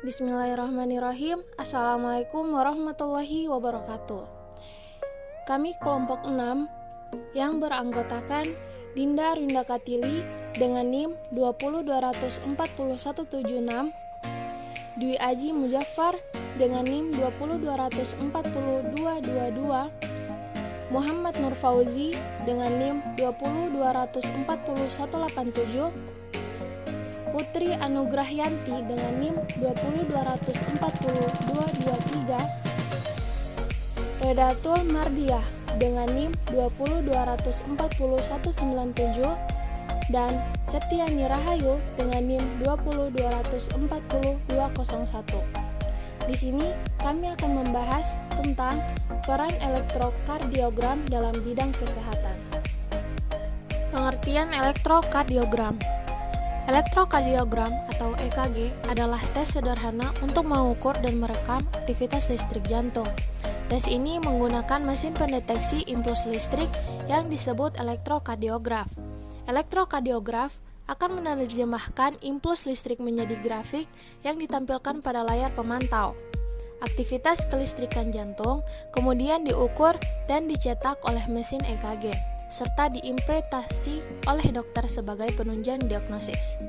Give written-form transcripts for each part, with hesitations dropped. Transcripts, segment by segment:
Bismillahirrahmanirrahim. Assalamualaikum warahmatullahi wabarakatuh. Kami kelompok 6 yang beranggotakan Dinda Rinda Katili dengan NIM 2024176, Dwi Aji Mujaffar dengan NIM 2024222, Muhammad Nur Fauzi dengan NIM 2024187, Putri Anugrahyanti dengan NIM 202402223, Redatul Mardiah dengan NIM 2024197, dan Septiani Rahayu dengan NIM 202402101. Di sini kami akan membahas tentang peran elektrokardiogram dalam bidang kesehatan. Pengertian elektrokardiogram. Elektrokardiogram atau EKG adalah tes sederhana untuk mengukur dan merekam aktivitas listrik jantung. Tes ini menggunakan mesin pendeteksi impuls listrik yang disebut elektrokardiograf. Elektrokardiograf akan menerjemahkan impuls listrik menjadi grafik yang ditampilkan pada layar pemantau. Aktivitas kelistrikan jantung kemudian diukur dan dicetak oleh mesin EKG, serta diimplementasi oleh dokter sebagai penunjang diagnosis.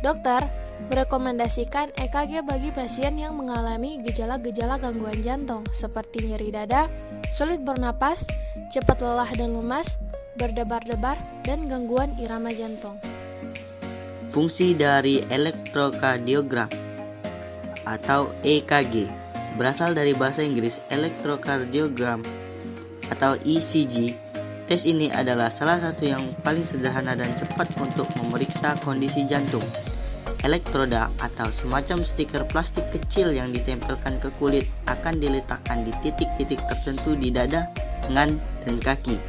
Dokter merekomendasikan EKG bagi pasien yang mengalami gejala-gejala gangguan jantung seperti nyeri dada, sulit bernapas, cepat lelah dan lemas, berdebar-debar, dan gangguan irama jantung. Fungsi dari elektrokardiogram atau EKG berasal dari bahasa Inggris electrocardiogram atau ECG. Tes ini adalah salah satu yang paling sederhana dan cepat untuk memeriksa kondisi jantung. Elektroda atau semacam stiker plastik kecil yang ditempelkan ke kulit akan diletakkan di titik-titik tertentu di dada, lengan, dan kaki.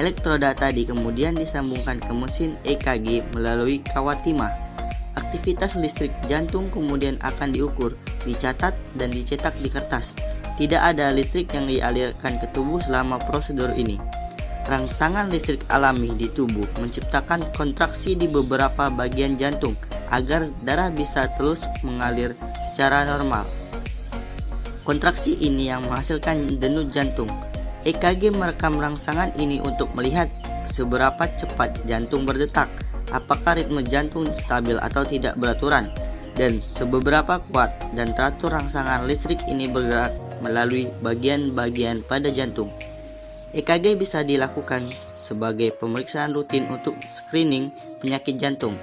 Elektroda tadi kemudian disambungkan ke mesin EKG melalui kawat timah. Aktivitas listrik jantung kemudian akan diukur, dicatat, dan dicetak di kertas. Tidak ada listrik yang dialirkan ke tubuh selama prosedur ini. Rangsangan listrik alami di tubuh menciptakan kontraksi di beberapa bagian jantung agar darah bisa terus mengalir secara normal. Kontraksi ini yang menghasilkan denyut jantung. EKG merekam rangsangan ini untuk melihat seberapa cepat jantung berdetak, apakah ritme jantung stabil atau tidak beraturan, dan seberapa kuat dan teratur rangsangan listrik ini bergerak melalui bagian-bagian pada jantung. EKG bisa dilakukan sebagai pemeriksaan rutin untuk screening penyakit jantung.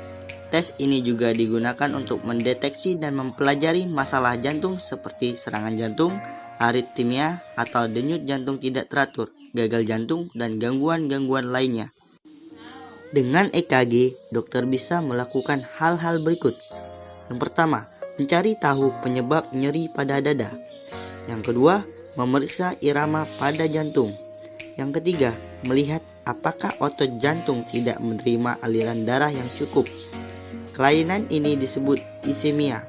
Tes ini juga digunakan untuk mendeteksi dan mempelajari masalah jantung seperti serangan jantung, aritmia atau denyut jantung tidak teratur, gagal jantung, dan gangguan-gangguan lainnya. Dengan EKG, dokter bisa melakukan hal-hal berikut. Yang pertama, mencari tahu penyebab nyeri pada dada. Yang kedua, memeriksa irama pada jantung. Yang ketiga, melihat apakah otot jantung tidak menerima aliran darah yang cukup. Kelainan ini disebut ischemia.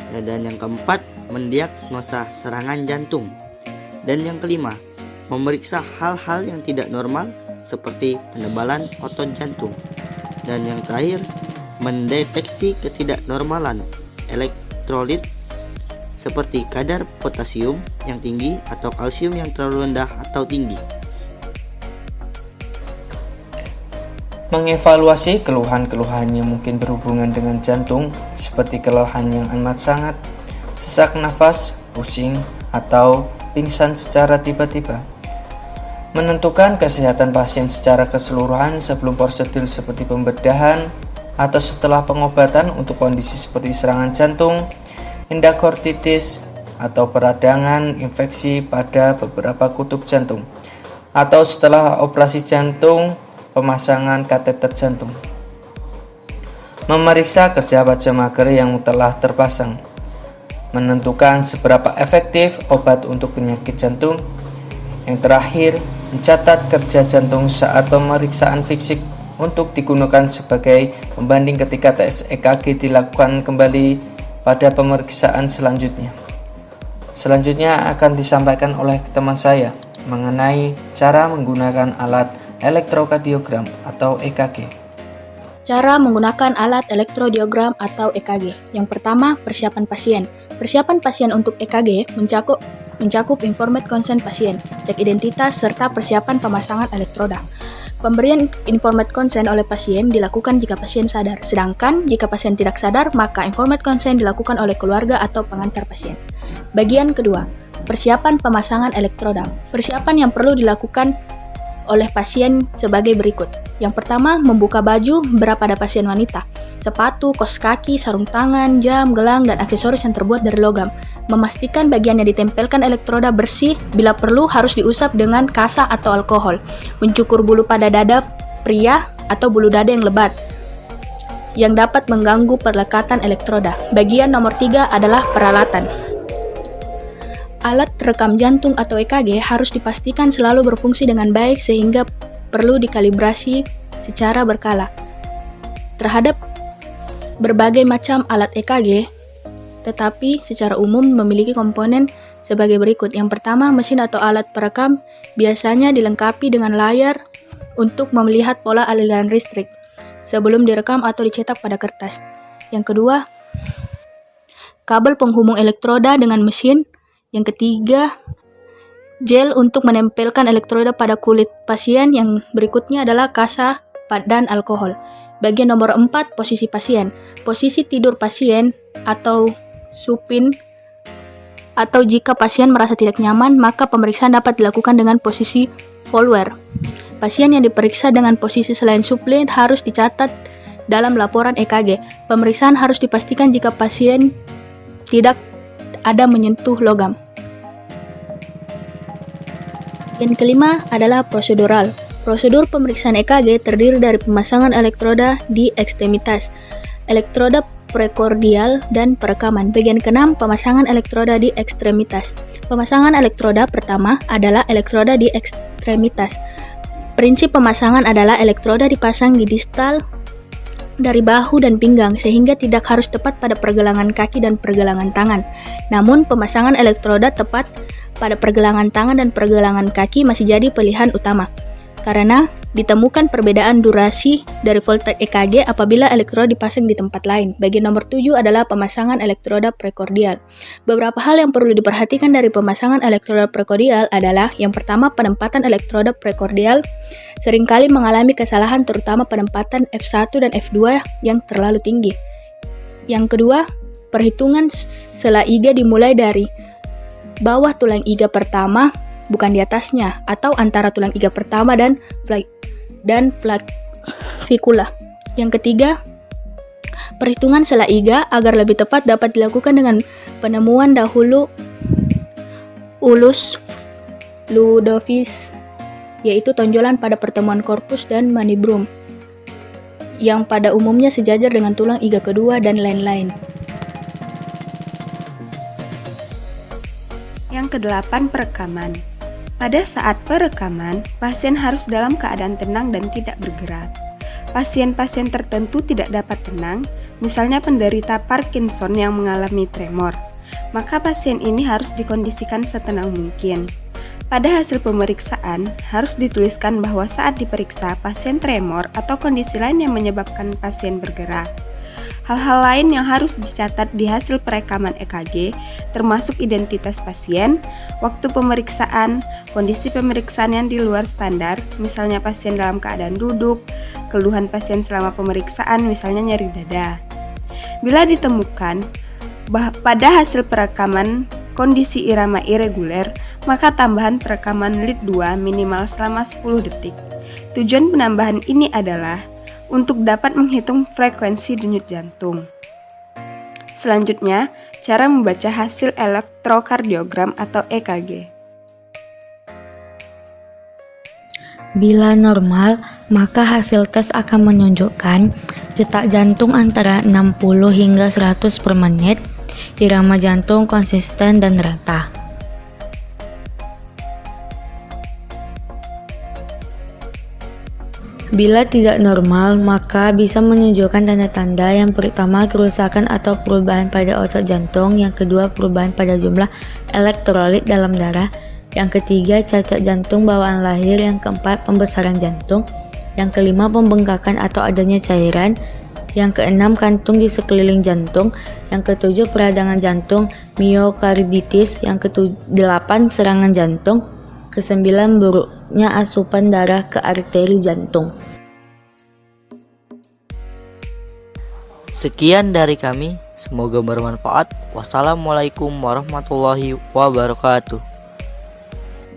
Dan yang keempat, mendiagnosa serangan jantung. Dan yang kelima, memeriksa hal-hal yang tidak normal seperti penebalan otot jantung. Dan yang terakhir, mendeteksi ketidaknormalan elektrolit seperti kadar potasium yang tinggi atau kalsium yang terlalu rendah atau tinggi. Mengevaluasi keluhan-keluhan yang mungkin berhubungan dengan jantung seperti kelelahan yang amat sangat, sesak nafas, pusing, atau pingsan secara tiba-tiba. Menentukan kesehatan pasien secara keseluruhan sebelum prosedur seperti pembedahan atau setelah pengobatan untuk kondisi seperti serangan jantung, endokarditis, atau peradangan infeksi pada beberapa kutub jantung, atau setelah operasi jantung, pemasangan kateter jantung. Memeriksa kerja baja mager yang telah terpasang. Menentukan seberapa efektif obat untuk penyakit jantung. Yang terakhir, mencatat kerja jantung saat pemeriksaan fisik untuk digunakan sebagai pembanding ketika tes EKG dilakukan kembali pada pemeriksaan selanjutnya. Selanjutnya akan disampaikan oleh teman saya mengenai cara menggunakan alat elektrokardiogram atau EKG. Cara menggunakan alat elektrodiogram atau EKG. Yang pertama, persiapan pasien. Persiapan pasien untuk EKG mencakup informed consent pasien, cek identitas, serta persiapan pemasangan elektroda. Pemberian informed consent oleh pasien dilakukan jika pasien sadar, sedangkan jika pasien tidak sadar, maka informed consent dilakukan oleh keluarga atau pengantar pasien. Bagian kedua, persiapan pemasangan elektroda. Persiapan yang perlu dilakukan oleh pasien sebagai berikut. Yang pertama, membuka baju pada pasien wanita, sepatu, kaos kaki, sarung tangan, jam, gelang, dan aksesoris yang terbuat dari logam. Memastikan bagian yang ditempelkan elektroda bersih, bila perlu harus diusap dengan kasa atau alkohol. Mencukur bulu pada dada pria atau bulu dada yang lebat yang dapat mengganggu perlekatan elektroda. Bagian nomor 3 adalah peralatan. Alat rekam jantung atau EKG harus dipastikan selalu berfungsi dengan baik sehingga perlu dikalibrasi secara berkala. Terhadap berbagai macam alat EKG, tetapi secara umum memiliki komponen sebagai berikut. Yang pertama, mesin atau alat perekam biasanya dilengkapi dengan layar untuk melihat pola aliran listrik sebelum direkam atau dicetak pada kertas. Yang kedua, kabel penghubung elektroda dengan mesin. Yang ketiga, gel untuk menempelkan elektroda pada kulit pasien. Yang berikutnya adalah kasa dan alkohol. Bagian nomor 4, posisi pasien. Posisi tidur pasien atau supin, atau jika pasien merasa tidak nyaman, maka pemeriksaan dapat dilakukan dengan posisi follower. Pasien yang diperiksa dengan posisi selain supin harus dicatat dalam laporan EKG. Pemeriksaan harus dipastikan jika pasien tidak ada menyentuh logam. Yang kelima adalah prosedural. Prosedur pemeriksaan EKG terdiri dari pemasangan elektroda di ekstremitas, elektroda prekordial, dan perekaman. Bagian keenam, pemasangan elektroda di ekstremitas. Pemasangan elektroda pertama adalah elektroda di ekstremitas. Prinsip pemasangan adalah elektroda dipasang di distal dari bahu dan pinggang sehingga tidak harus tepat pada pergelangan kaki dan pergelangan tangan. Namun, pemasangan elektroda tepat pada pergelangan tangan dan pergelangan kaki masih jadi pilihan utama karena ditemukan perbedaan durasi dari voltage EKG apabila elektroda dipasang di tempat lain. Bagian nomor 7 adalah pemasangan elektroda prekordial. Beberapa hal yang perlu diperhatikan dari pemasangan elektroda prekordial adalah yang pertama, penempatan elektroda prekordial seringkali mengalami kesalahan terutama penempatan F1 dan F2 yang terlalu tinggi. Yang kedua, perhitungan sela iga dimulai dari bawah tulang iga pertama, bukan di atasnya, atau antara tulang iga pertama dan flavicula. Yang ketiga, perhitungan sela iga agar lebih tepat dapat dilakukan dengan penemuan dahulu ulus Ludovic, yaitu tonjolan pada pertemuan korpus dan manibrum, yang pada umumnya sejajar dengan tulang iga kedua dan lain-lain. Yang kedelapan, perekaman. Pada saat perekaman, pasien harus dalam keadaan tenang dan tidak bergerak. Pasien-pasien tertentu tidak dapat tenang, misalnya penderita Parkinson yang mengalami tremor, maka pasien ini harus dikondisikan setenang mungkin. Pada hasil pemeriksaan, harus dituliskan bahwa saat diperiksa pasien tremor atau kondisi lain yang menyebabkan pasien bergerak. Hal-hal lain yang harus dicatat di hasil perekaman EKG termasuk identitas pasien, waktu pemeriksaan, kondisi pemeriksaan yang di luar standar, misalnya pasien dalam keadaan duduk, keluhan pasien selama pemeriksaan, misalnya nyeri dada. Bila ditemukan pada hasil perekaman kondisi irama irreguler, maka tambahan perekaman lead 2 minimal selama 10 detik. Tujuan penambahan ini adalah untuk dapat menghitung frekuensi denyut jantung. Selanjutnya, cara membaca hasil elektrokardiogram atau EKG. Bila normal, maka hasil tes akan menunjukkan detak jantung antara 60 hingga 100 per menit, irama jantung konsisten dan rata. Bila tidak normal, maka bisa menunjukkan tanda-tanda yang pertama kerusakan atau perubahan pada otot jantung, yang kedua perubahan pada jumlah elektrolit dalam darah, yang ketiga cacat jantung bawaan lahir, yang keempat pembesaran jantung, Yang kelima, pembengkakan atau adanya cairan. Yang keenam, kantung di sekeliling jantung. Yang ketujuh, peradangan jantung, miokarditis. Yang kedelapan, serangan jantung. Kesembilan, buruknya asupan darah ke arteri jantung. Sekian dari kami, semoga bermanfaat. Wassalamualaikum warahmatullahi wabarakatuh.